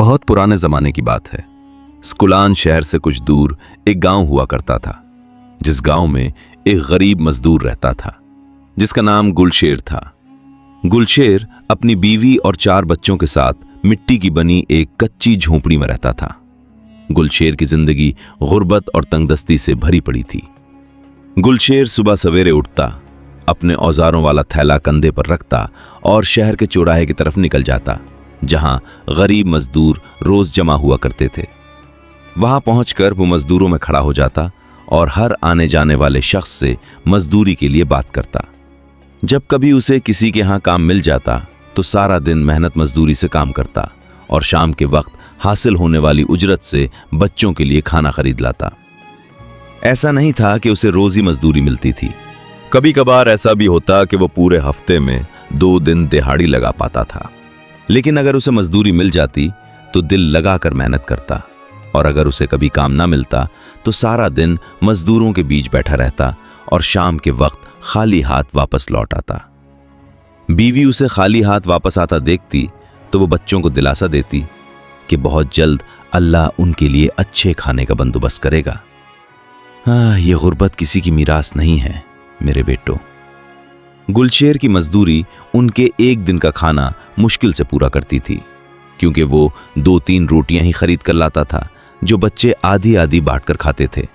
बहुत पुराने ज़माने की बात है। स्कुलान शहर से कुछ दूर एक गांव हुआ करता था, जिस गांव में एक गरीब मजदूर रहता था जिसका नाम गुलशेर था। गुलशेर अपनी बीवी और 4 बच्चों के साथ मिट्टी की बनी एक कच्ची झोंपड़ी में रहता था। गुलशेर की जिंदगी गुर्बत और तंगदस्ती से भरी पड़ी थी। गुलशेर सुबह सवेरे उठता, अपने औजारों वाला थैला कंधे पर रखता और शहर के चौराहे की तरफ निकल जाता, जहां गरीब मजदूर रोज जमा हुआ करते थे। वहां पहुंचकर वो मजदूरों में खड़ा हो जाता और हर आने जाने वाले शख्स से मजदूरी के लिए बात करता। जब कभी उसे किसी के यहाँ काम मिल जाता तो सारा दिन मेहनत मजदूरी से काम करता और शाम के वक्त हासिल होने वाली उजरत से बच्चों के लिए खाना खरीद लाता। ऐसा नहीं था कि उसे रोज ही मजदूरी मिलती थी। कभी कभार ऐसा भी होता कि वो पूरे हफ्ते में 2 दिन दिहाड़ी लगा पाता था। लेकिन अगर उसे मजदूरी मिल जाती तो दिल लगाकर मेहनत करता, और अगर उसे कभी काम ना मिलता तो सारा दिन मजदूरों के बीच बैठा रहता और शाम के वक्त खाली हाथ वापस लौट आता। बीवी उसे खाली हाथ वापस आता देखती तो वो बच्चों को दिलासा देती कि बहुत जल्द अल्लाह उनके लिए अच्छे खाने का बंदोबस्त करेगा। ये गुर्बत किसी की मीरास नहीं है मेरे बेटों। गुलशेर की मजदूरी उनके एक दिन का खाना मुश्किल से पूरा करती थी, क्योंकि वो 2-3 रोटियां ही खरीद कर लाता था, जो बच्चे आधी आधी बांटकर खाते थे।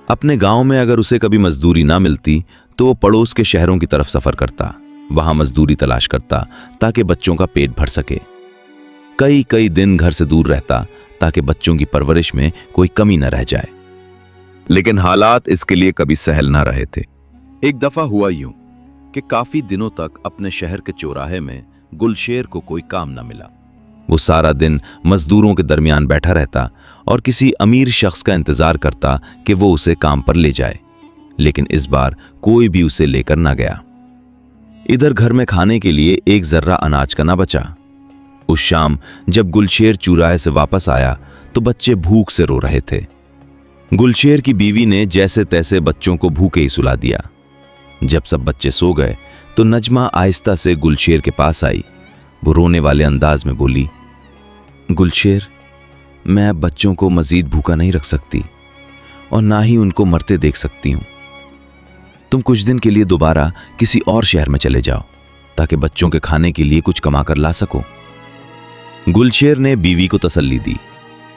अपने गांव में अगर उसे कभी मजदूरी ना मिलती तो वो पड़ोस के शहरों की तरफ सफर करता, वहां मजदूरी तलाश करता ताकि बच्चों का पेट भर सके। कई दिन घर से दूर रहता ताकि बच्चों की परवरिश में कोई कमी न रह जाए। लेकिन हालात इसके लिए कभी सहल ना रहे थे। एक दफा हुआ यूं कि काफी दिनों तक अपने शहर के चौराहे में गुलशेर को कोई काम ना मिला। वो सारा दिन मजदूरों के दरमियान बैठा रहता और किसी अमीर शख्स का इंतजार करता कि वो उसे काम पर ले जाए, लेकिन इस बार कोई भी उसे लेकर ना गया। इधर घर में खाने के लिए एक जर्रा अनाज का ना बचा। उस शाम जब गुलशेर चौराहे से वापस आया तो बच्चे भूख से रो रहे थे। गुलशेर की बीवी ने जैसे तैसे बच्चों को भूखे ही सुला दिया। जब सब बच्चे सो गए तो नजमा आहिस्ता से गुलशेर के पास आई। वो रोने वाले अंदाज में बोली, गुलशेर, मैं अब बच्चों को मजीद भूखा नहीं रख सकती और ना ही उनको मरते देख सकती हूं। तुम कुछ दिन के लिए दोबारा किसी और शहर में चले जाओ ताकि बच्चों के खाने के लिए कुछ कमा कर ला सको। गुलशेर ने बीवी को तसल्ली दी,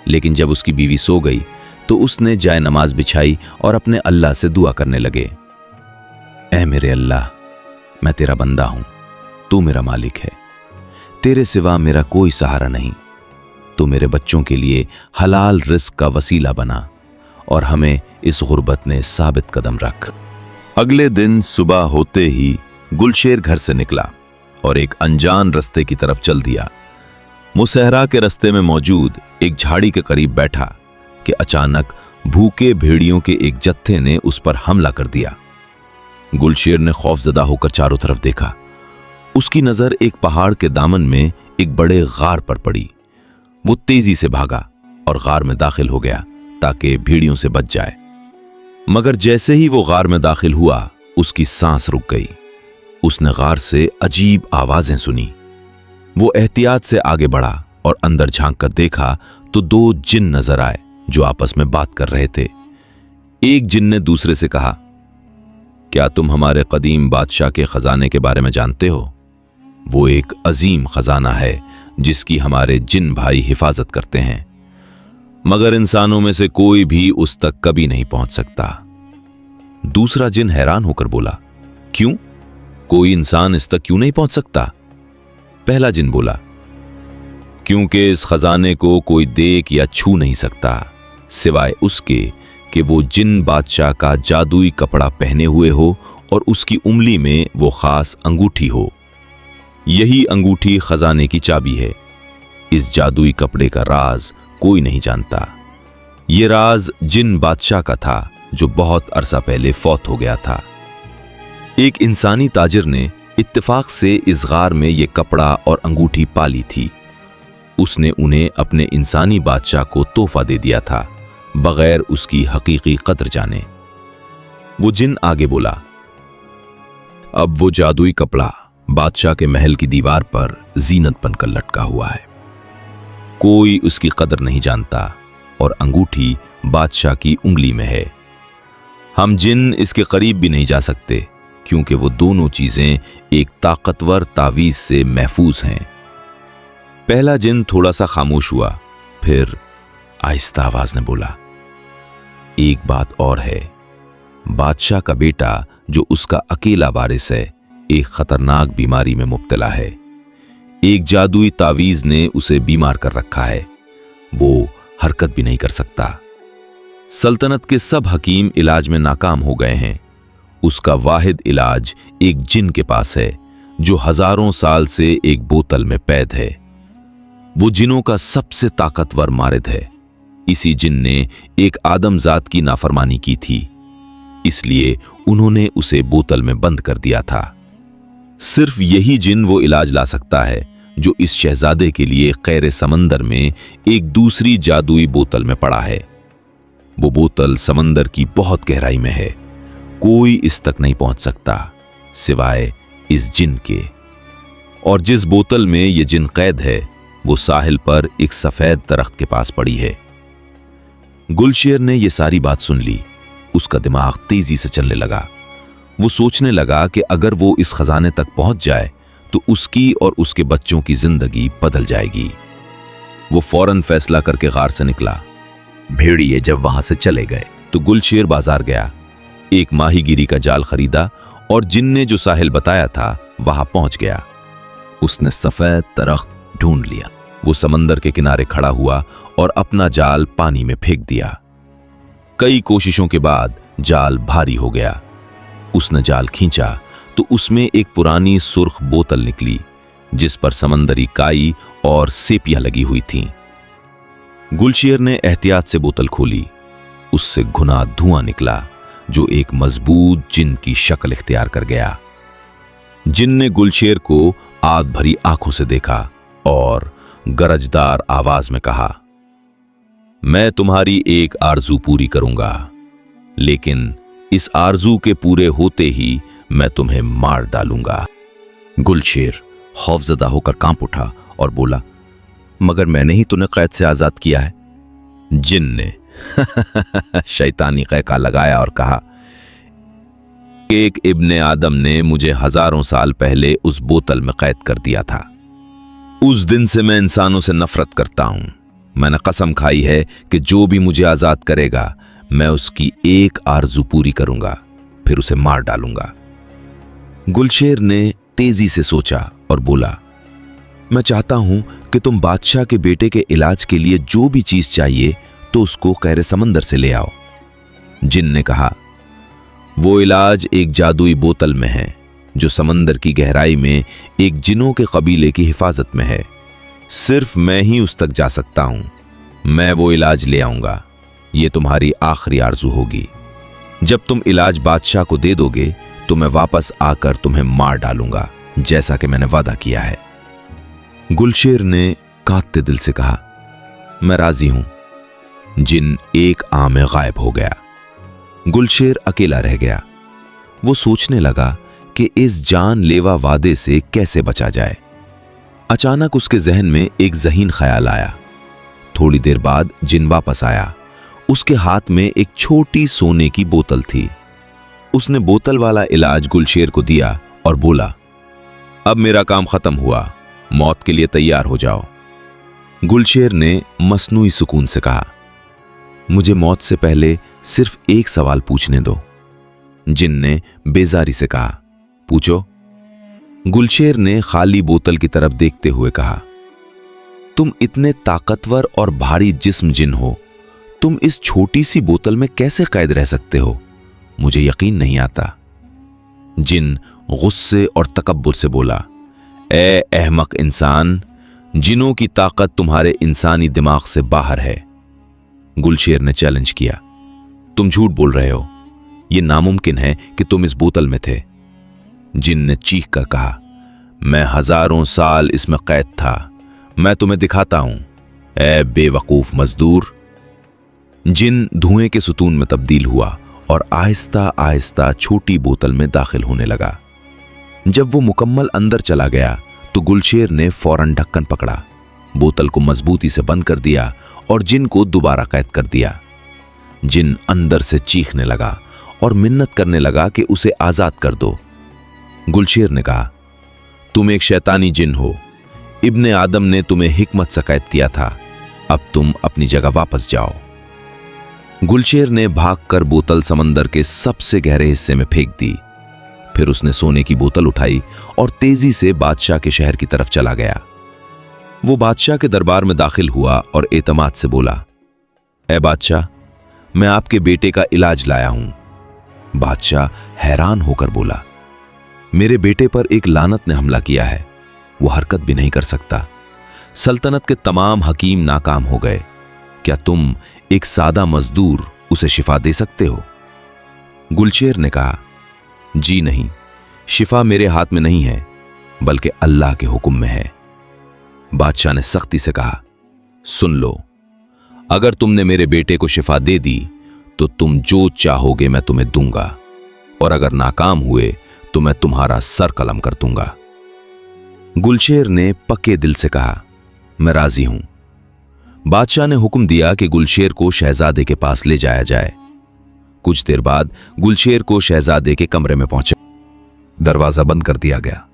लेकिन जब उसकी बीवी सो गई तो उसने जाए नमाज बिछाई और अपने अल्लाह से दुआ करने लगे, ऐ मेरे अल्लाह, मैं तेरा बंदा हूं, तू मेरा मालिक है, तेरे सिवा मेरा कोई सहारा नहीं। तू मेरे बच्चों के लिए हलाल रिस्क का वसीला बना और हमें इस गुर्बत में साबित कदम रख। अगले दिन सुबह होते ही गुलशेर घर से निकला और एक अनजान रास्ते की तरफ चल दिया। मुसहरा के रास्ते में मौजूद एक झाड़ी के करीब बैठा कि अचानक भूखे भेड़ियों के एक जत्थे ने उस पर हमला कर दिया। गुलशेर ने खौफजदा होकर चारों तरफ देखा। उसकी नजर एक पहाड़ के दामन में एक बड़े गार पर पड़ी। वो तेजी से भागा और गार में दाखिल हो गया ताकि भेड़ियों से बच जाए। मगर जैसे ही वो गार में दाखिल हुआ, उसकी सांस रुक गई। उसने गार से अजीब आवाजें सुनी। वो एहतियात से आगे बढ़ा और अंदर झांक कर देखा तो 2 जिन नजर आए जो आपस में बात कर रहे थे। एक जिन ने दूसरे से कहा, क्या तुम हमारे कदीम बादशाह के खजाने के बारे में जानते हो? वो एक अजीम खजाना है जिसकी हमारे जिन भाई हिफाजत करते हैं, मगर इंसानों में से कोई भी उस तक कभी नहीं पहुंच सकता। दूसरा जिन हैरान होकर बोला, क्यों? कोई इंसान इस तक क्यों नहीं पहुंच सकता? पहला जिन बोला, क्योंकि इस खजाने को कोई देख या छू नहीं सकता, सिवाय उसके कि वो जिन बादशाह का जादुई कपड़ा पहने हुए हो और उसकी उंगली में वो खास अंगूठी हो। यही अंगूठी खजाने की चाबी है। इस जादुई कपड़े का राज कोई नहीं जानता। ये राज जिन बादशाह का था जो बहुत अरसा पहले फौत हो गया था। एक इंसानी ताजिर ने इत्तेफाक से इस गार में ये कपड़ा और अंगूठी पाली थी। उसने उन्हें अपने इंसानी बादशाह को तोहफा दे दिया था, बगैर उसकी हकीकी कद्र जाने। वो जिन आगे बोला, अब वो जादुई कपड़ा बादशाह के महल की दीवार पर जीनत बनकर लटका हुआ है। कोई उसकी कदर नहीं जानता और अंगूठी बादशाह की उंगली में है। हम जिन इसके करीब भी नहीं जा सकते क्योंकि वो दोनों चीजें एक ताकतवर तावीज से महफूज हैं। पहला जिन थोड़ा सा खामोश हुआ, फिर आहिस्ता आवाज ने बोला, एक बात और है, बादशाह का बेटा जो उसका अकेला वारिस है एक खतरनाक बीमारी में मुब्तला है। एक जादुई तावीज ने उसे बीमार कर रखा है, वो हरकत भी नहीं कर सकता। सल्तनत के सब हकीम इलाज में नाकाम हो गए हैं। उसका वाहिद इलाज एक जिन के पास है जो हजारों साल से एक बोतल में पैद है। वो जिनों का सबसे ताकतवर मारिद है। इसी जिन ने एक आदमजात की नाफरमानी की थी, इसलिए उन्होंने उसे बोतल में बंद कर दिया था। सिर्फ यही जिन वो इलाज ला सकता है जो इस शहजादे के लिए कैरे समंदर में एक दूसरी जादुई बोतल में पड़ा है। वो बोतल समंदर की बहुत गहराई में है, कोई इस तक नहीं पहुंच सकता सिवाय इस जिन के। और जिस बोतल में ये जिन कैद है वो साहिल पर एक सफेद दरख्त के पास पड़ी है। गुलशेर ने यह सारी बात सुन ली। उसका दिमाग तेजी से चलने लगा। वो सोचने लगा कि अगर वो इस खजाने तक पहुंच जाए तो उसकी और उसके बच्चों की जिंदगी बदल जाएगी। वो फौरन फैसला करके गार से निकला। भेड़िए जब वहां से चले गए तो गुलशेर बाजार गया, एक माहीगिरी का जाल खरीदा और जिन ने जो साहिल बताया था वहां पहुंच गया। उसने सफेद दरख्त ढूंढ लिया। वो समंदर के किनारे खड़ा हुआ और अपना जाल पानी में फेंक दिया। कई कोशिशों के बाद जाल भारी हो गया। उसने जाल खींचा तो उसमें एक पुरानी सुर्ख बोतल निकली जिस पर समंदरी काई और सेपियां लगी हुई थीं। गुलशेर ने एहतियात से बोतल खोली। उससे घुना धुआं निकला जो एक मजबूत जिन की शक्ल इख्तियार कर गया। जिन ने गुलशेर को आग भरी आंखों से देखा और गरजदार आवाज में कहा, मैं तुम्हारी एक आरजू पूरी करूंगा, लेकिन इस आरजू के पूरे होते ही मैं तुम्हें मार डालूंगा। गुलशेर खौफजदा होकर कांप उठा और बोला, मगर मैंने ही तुम्हें कैद से आजाद किया है। जिन ने शैतानी कैका लगाया और कहा, एक इब्ने आदम ने मुझे हजारों साल पहले उस बोतल में कैद कर दिया था। उस दिन से मैं इंसानों से नफरत करता हूं। मैंने कसम खाई है कि जो भी मुझे आजाद करेगा मैं उसकी एक आरजू पूरी करूंगा, फिर उसे मार डालूंगा। गुलशेर ने तेजी से सोचा और बोला, मैं चाहता हूं कि तुम बादशाह के बेटे के इलाज के लिए जो भी चीज चाहिए तो उसको कैरे समंदर से ले आओ। जिन ने कहा, वो इलाज एक जादुई बोतल में है जो समंदर की गहराई में एक जिनों के कबीले की हिफाजत में है। सिर्फ मैं ही उस तक जा सकता हूं। मैं वो इलाज ले आऊंगा। ये तुम्हारी आखिरी आरजू होगी। जब तुम इलाज बादशाह को दे दोगे तो मैं वापस आकर तुम्हें मार डालूंगा, जैसा कि मैंने वादा किया है। गुलशेर ने कांपते दिल से कहा, मैं राजी हूं। जिन एक आम में गायब हो गया। गुलशेर अकेला रह गया। वो सोचने लगा कि इस जानलेवा वादे से कैसे बचा जाए। अचानक उसके जहन में एक ज़हीन ख्याल आया। थोड़ी देर बाद जिन वापस आया। उसके हाथ में एक छोटी सोने की बोतल थी। उसने बोतल वाला इलाज गुलशेर को दिया और बोला, अब मेरा काम खत्म हुआ, मौत के लिए तैयार हो जाओ। गुलशेर ने मसनूई सुकून से कहा, मुझे मौत से पहले सिर्फ एक सवाल पूछने दो। जिन ने बेजारी से कहा, पूछो। गुलशेर ने खाली बोतल की तरफ देखते हुए कहा, तुम इतने ताकतवर और भारी जिस्म जिन हो, तुम इस छोटी सी बोतल में कैसे कैद रह सकते हो? मुझे यकीन नहीं आता। जिन गुस्से और तकब्बुर से बोला, ए अहमक इंसान, जिनों की ताकत तुम्हारे इंसानी दिमाग से बाहर है। गुलशेर ने चैलेंज किया, तुम झूठ बोल रहे हो। यह नामुमकिन है कि तुम इस बोतल में थे। जिन ने चीख कर कहा, मैं हजारों साल इसमें कैद था। मैं तुम्हें दिखाता हूं, ए बेवकूफ मजदूर। जिन धुएं के सुतून में तब्दील हुआ और आहिस्ता आहिस्ता छोटी बोतल में दाखिल होने लगा। जब वो मुकम्मल अंदर चला गया तो गुलशेर ने फौरन ढक्कन पकड़ा। बोतल को मजबूती से बंद कर दिया और जिन को दोबारा कैद कर दिया। जिन अंदर से चीखने लगा और मिन्नत करने लगा कि उसे आजाद कर दो। गुलशेर ने कहा, तुम एक शैतानी जिन हो, इब्ने आदम ने तुम्हें हिकमत से कैद किया था, अब तुम अपनी जगह वापस जाओ। गुलशेर ने भागकर बोतल समंदर के सबसे गहरे हिस्से में फेंक दी। फिर उसने सोने की बोतल उठाई और तेजी से बादशाह के शहर की तरफ चला गया। वो बादशाह के दरबार में दाखिल हुआ और एतमाद से बोला, ए बादशाह, मैं आपके बेटे का इलाज लाया हूं। बादशाह हैरान होकर बोला, मेरे बेटे पर एक लानत ने हमला किया है, वो हरकत भी नहीं कर सकता। सल्तनत के तमाम हकीम नाकाम हो गए, क्या तुम एक सादा मजदूर उसे शिफा दे सकते हो? गुलशेर ने कहा, जी नहीं, शिफा मेरे हाथ में नहीं है, बल्कि अल्लाह के हुक्म में है। बादशाह ने सख्ती से कहा, सुन लो, अगर तुमने मेरे बेटे को शिफा दे दी तो तुम जो चाहोगे मैं तुम्हें दूंगा, और अगर नाकाम हुए तो मैं तुम्हारा सर कलम कर दूंगा। गुलशेर ने पक्के दिल से कहा, मैं राजी हूं। बादशाह ने हुक्म दिया कि गुलशेर को शहजादे के पास ले जाया जाए। कुछ देर बाद गुलशेर को शहजादे के कमरे में पहुंचा। दरवाजा बंद कर दिया गया।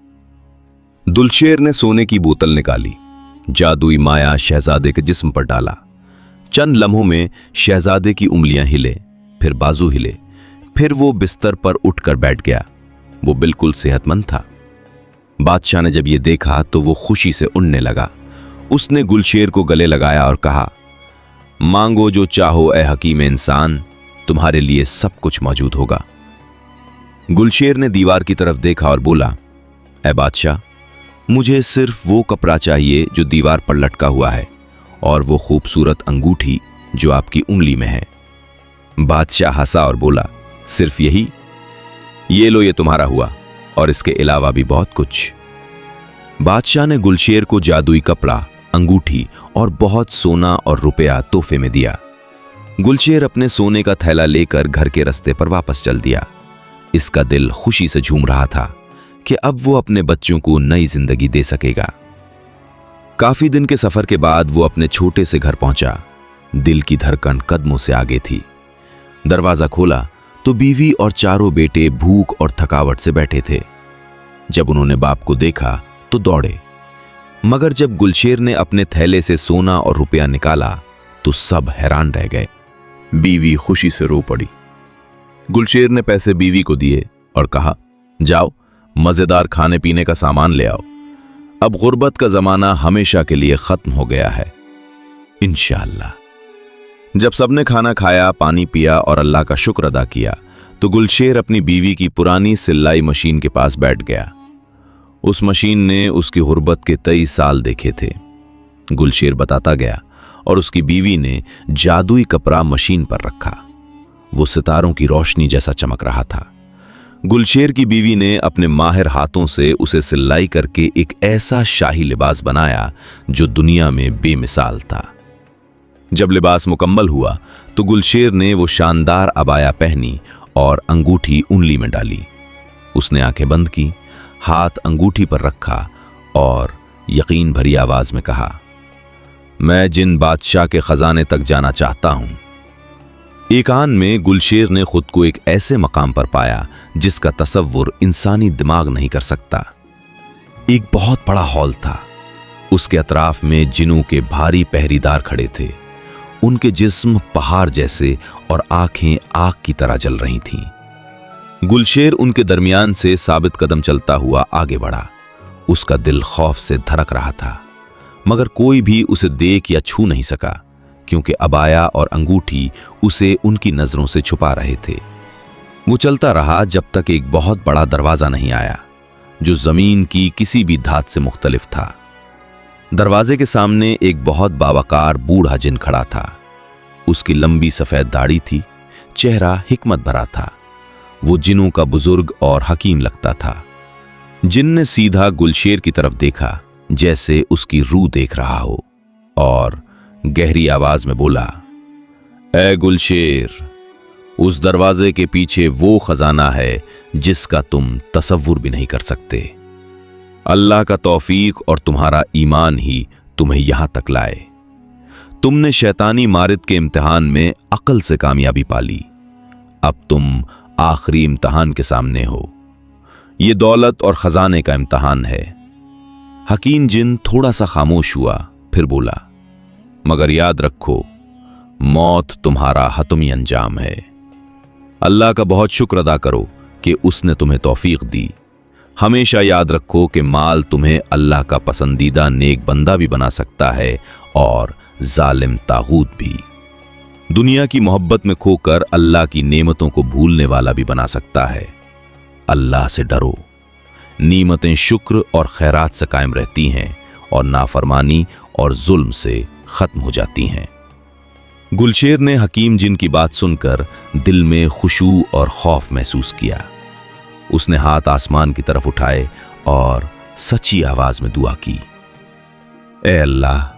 गुलशेर ने सोने की बोतल निकाली, जादुई माया शहजादे के जिस्म पर डाला। चंद लम्हों में शहजादे की उंगलियां हिले, फिर बाजू हिले, फिर वो बिस्तर पर उठकर बैठ गया। वो बिल्कुल सेहतमंद था। बादशाह ने जब ये देखा तो वो खुशी से उड़ने लगा। उसने गुलशेर को गले लगाया और कहा, मांगो जो चाहो ए हकीम इंसान, तुम्हारे लिए सब कुछ मौजूद होगा। गुलशेर ने दीवार की तरफ देखा और बोला, ए बादशाह, मुझे सिर्फ वो कपड़ा चाहिए जो दीवार पर लटका हुआ है, और वो खूबसूरत अंगूठी जो आपकी उंगली में है। बादशाह हंसा और बोला, सिर्फ यही? ये लो, ये तुम्हारा हुआ, और इसके अलावा भी बहुत कुछ। बादशाह ने गुलशेर को जादुई कपड़ा, अंगूठी और बहुत सोना और रुपया तोहफे में दिया। गुलशेर अपने सोने का थैला लेकर घर के रास्ते पर वापस चल दिया। इसका दिल खुशी से झूम रहा था कि अब वो अपने बच्चों को नई जिंदगी दे सकेगा। काफी दिन के सफर के बाद वो अपने छोटे से घर पहुंचा। दिल की धड़कन कदमों से आगे थी। दरवाजा खोला तो बीवी और चारों बेटे भूख और थकावट से बैठे थे। जब उन्होंने बाप को देखा तो दौड़े, मगर जब गुलशेर ने अपने थैले से सोना और रुपया निकाला तो सब हैरान रह गए। बीवी खुशी से रो पड़ी। गुलशेर ने पैसे बीवी को दिए और कहा, जाओ मजेदार खाने पीने का सामान ले आओ, अब गुर्बत का जमाना हमेशा के लिए खत्म हो गया है, इंशाअल्लाह। जब सबने खाना खाया, पानी पिया और अल्लाह का शुक्र अदा किया तो गुलशेर अपनी बीवी की पुरानी सिलाई मशीन के पास बैठ गया। उस मशीन ने उसकी गुर्बत के 23 साल देखे थे। गुलशेर बताता गया और उसकी बीवी ने जादुई कपड़ा मशीन पर रखा। वो सितारों की रोशनी जैसा चमक रहा था। गुलशेर की बीवी ने अपने माहिर हाथों से उसे सिलाई करके एक ऐसा शाही लिबास बनाया जो दुनिया में बेमिसाल था। जब लिबास मुकम्मल हुआ तो गुलशेर ने वो शानदार अबाया पहनी और अंगूठी उंगली में डाली। उसने आंखें बंद की, हाथ अंगूठी पर रखा और यकीन भरी आवाज में कहा, मैं जिन बादशाह के खजाने तक जाना चाहता हूं। एक आन में गुलशेर ने खुद को एक ऐसे मकाम पर पाया जिसका तसव्वुर इंसानी दिमाग नहीं कर सकता। एक बहुत बड़ा हॉल था। उसके अतराफ में जिनों के भारी पहरेदार खड़े थे। उनके जिस्म पहाड़ जैसे और आंखें आग की तरह जल रही थीं। गुलशेर उनके दरमियान से साबित कदम चलता हुआ आगे बढ़ा। उसका दिल खौफ से धड़क रहा था, मगर कोई भी उसे देख या छू नहीं सका, क्योंकि अबाया और अंगूठी उसे उनकी नजरों से छुपा रहे थे। वो चलता रहा जब तक एक बहुत बड़ा दरवाजा नहीं आया, जो जमीन की किसी भी धात से मुख्तलिफ था। दरवाजे के सामने एक बहुत बावकार बूढ़ा जिन खड़ा था। उसकी लंबी सफेद दाढ़ी थी, चेहरा हिकमत भरा था। वो जिनों का बुजुर्ग और हकीम लगता था। जिन ने सीधा गुलशेर की तरफ देखा, जैसे उसकी रूह देख रहा हो, और गहरी आवाज में बोला, ए गुलशेर, उस दरवाजे के पीछे वो खजाना है जिसका तुम तसव्वुर भी नहीं कर सकते। अल्लाह का तौफीक और तुम्हारा ईमान ही तुम्हें यहां तक लाए। तुमने शैतानी मारिद के इम्तिहान में अक्ल से कामयाबी पाली। अब तुम आखिरी इम्तिहान के सामने हो। ये दौलत और खजाने का इम्तिहान है। हकीम जिन थोड़ा सा खामोश हुआ, फिर बोला, मगर याद रखो, मौत तुम्हारा हतमी अंजाम है। अल्लाह का बहुत शुक्र अदा करो कि उसने तुम्हें तौफीक दी। हमेशा याद रखो कि माल तुम्हें अल्लाह का पसंदीदा नेक बंदा भी बना सकता है और जालिम तागूत भी। दुनिया की मोहब्बत में खोकर अल्लाह की नेमतों को भूलने वाला भी बना सकता है। अल्लाह से डरो। नीमतें शुक्र और खैरात से कायम रहती हैं और नाफरमानी और जुल्म से खत्म हो जाती हैं। गुलशेर ने हकीम जिन की बात सुनकर दिल में खुशू और खौफ महसूस किया। उसने हाथ आसमान की तरफ उठाए और सच्ची आवाज में दुआ की, ए अल्लाह,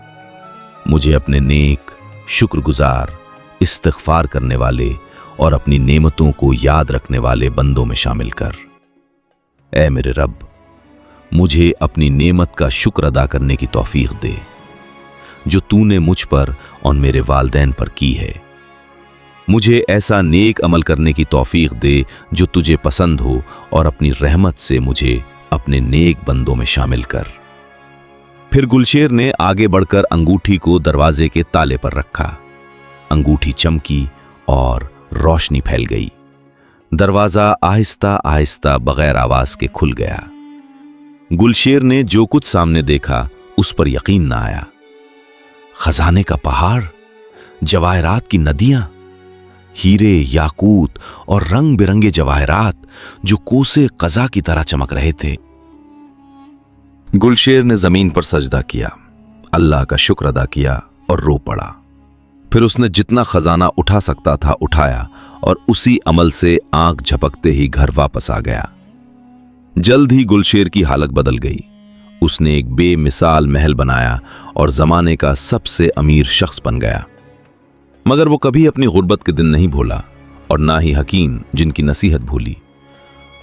मुझे अपने नेक, शुक्रगुजार, इस्तिग़फ़ार करने वाले और अपनी नेमतों को याद रखने वाले बंदों में शामिल कर। ए मेरे रब, मुझे अपनी नेमत का शुक्र अदा करने की तौफीक दे जो तूने मुझ पर और मेरे वालिदैन पर की है। मुझे ऐसा नेक अमल करने की तौफीक दे जो तुझे पसंद हो और अपनी रहमत से मुझे अपने नेक बंदों में शामिल कर। फिर गुलशेर ने आगे बढ़कर अंगूठी को दरवाजे के ताले पर रखा। अंगूठी चमकी और रोशनी फैल गई। दरवाजा आहिस्ता आहिस्ता बगैर आवाज के खुल गया। गुलशेर ने जो कुछ सामने देखा उस पर यकीन ना आया। खजाने का पहाड़, जवाहरात की नदियां, हीरे, याकूत और रंग बिरंगे जवाहरात जो कोसे कज़ा की तरह चमक रहे थे। गुलशेर ने जमीन पर सजदा किया, अल्लाह का शुक्र अदा किया और रो पड़ा। फिर उसने जितना खजाना उठा सकता था उठाया और उसी अमल से आंख झपकते ही घर वापस आ गया। जल्द ही गुलशेर की हालत बदल गई। उसने एक बेमिसाल महल बनाया और जमाने का सबसे अमीर शख्स बन गया। मगर वो कभी अपनी गुर्बत के दिन नहीं भूला और ना ही हकीम जिनकी नसीहत भूली।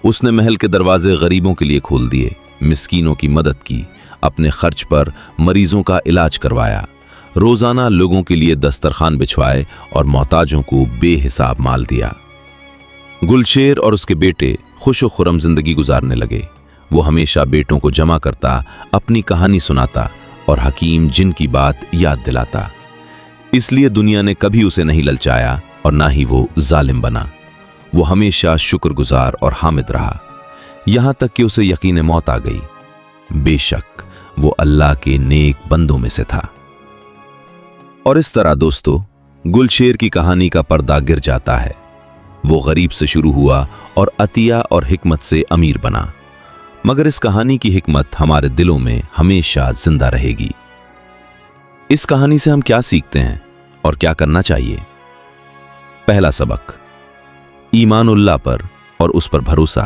उसने महल के दरवाजे गरीबों के लिए खोल दिए, मिस्कीनों की मदद की, अपने खर्च पर मरीजों का इलाज करवाया, रोजाना लोगों के लिए दस्तरखान बिछवाए और मोहताजों को बेहिसाब माल दिया। गुलशेर और उसके बेटे खुश व खुर्रम जिंदगी गुजारने लगे। वो हमेशा बेटों को जमा करता, अपनी कहानी सुनाता और हकीम जिन की बात याद दिलाता। इसलिए दुनिया ने कभी उसे नहीं ललचाया और ना ही वो जालिम बना। वो हमेशा शुक्रगुजार और हामिद रहा, यहां तक कि उसे यकीन मौत आ गई। बेशक वो अल्लाह के नेक बंदों में से था। और इस तरह दोस्तों, गुलशेर की कहानी का पर्दा गिर जाता है। वो गरीब से शुरू हुआ और अतिया और हिकमत से अमीर बना। मगर इस कहानी की हिकमत हमारे दिलों में हमेशा जिंदा रहेगी। इस कहानी से हम क्या सीखते हैं और क्या करना चाहिए? पहला सबक, ईमानुल्लाह पर और उस पर भरोसा,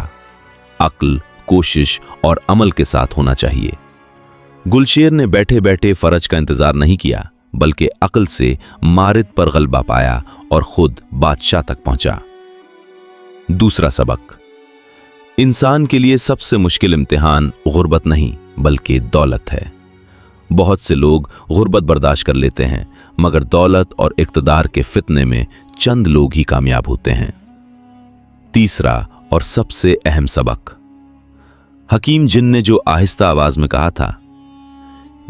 अक्ल, कोशिश और अमल के साथ होना चाहिए। गुलशेर ने बैठे बैठे फर्ज का इंतजार नहीं किया, बल्कि अक्ल से मारिद पर गलबा पाया और खुद बादशाह तक पहुंचा। दूसरा सबक, इंसान के लिए सबसे मुश्किल इम्तिहान गुर्बत नहीं बल्कि दौलत है। बहुत से लोग गुर्बत बर्दाश्त कर लेते हैं, मगर दौलत और इक़्तिदार के फितने में चंद लोग ही कामयाब होते हैं। तीसरा और सबसे अहम सबक, हकीम जिन ने जो आहिस्ता आवाज में कहा था,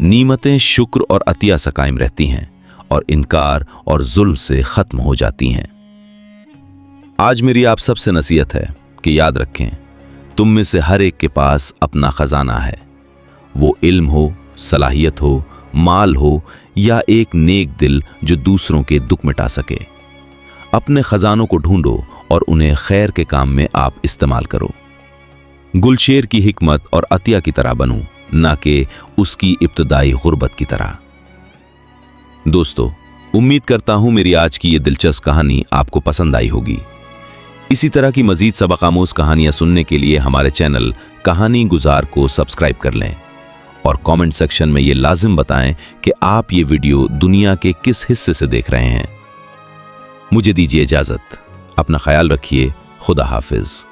नीमतें शुक्र और अतिया से कायम रहती हैं और इनकार और जुल्म से खत्म हो जाती हैं। आज मेरी आप सबसे नसीहत है कि याद रखें, तुम में से हर एक के पास अपना खजाना है। वो इल्म हो, सलाहियत हो, माल हो या एक नेक दिल जो दूसरों के दुख मिटा सके। अपने खजानों को ढूंढो और उन्हें खैर के काम में आप इस्तेमाल करो। गुलशेर की हिकमत और अतिया की तरह बनूं, ना कि उसकी इब्तदाई गुर्बत की तरह। दोस्तों, उम्मीद करता हूं मेरी आज की ये दिलचस्प कहानी आपको पसंद आई होगी। इसी तरह की मजीद सबक आमोज कहानियां सुनने के लिए हमारे चैनल कहानी गुजार को सब्सक्राइब कर लें और कमेंट सेक्शन में ये लाजिम बताएं कि आप ये वीडियो दुनिया के किस हिस्से से देख रहे हैं। मुझे दीजिए इजाजत, अपना ख्याल रखिए, खुदा हाफिज।